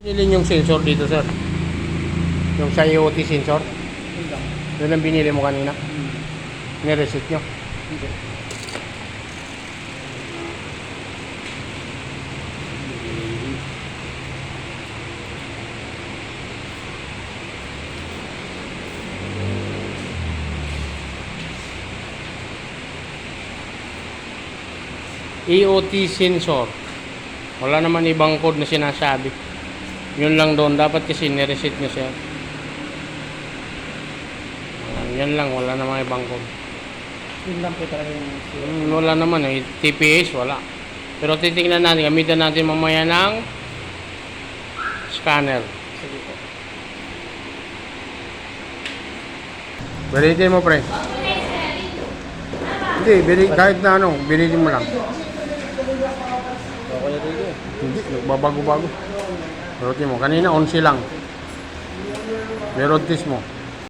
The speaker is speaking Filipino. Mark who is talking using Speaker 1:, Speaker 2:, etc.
Speaker 1: Binili yung sensor dito, sir. Yung sa IoT sensor. Yun ang binili mo kanina. Nireset nyo.
Speaker 2: Hindi.
Speaker 1: IoT sensor. Wala naman ibang code na sinasabi. Yun lang doon. Dapat kasi nireset nyo siya. Yan lang. Wala naman ibang code.
Speaker 2: Yun lang po talaga yung
Speaker 1: Wala naman eh. TPS, wala. Pero titingnan natin. Gamitan natin mamaya ng scanner.
Speaker 2: sige po.
Speaker 1: Balitin mo, pre. Hindi, kahit na ano, balitin mo lang.
Speaker 2: Okay na dito eh.
Speaker 1: Hindi, babago-bago. Balitin mo. Kanina, 11 lang. Meron test mo.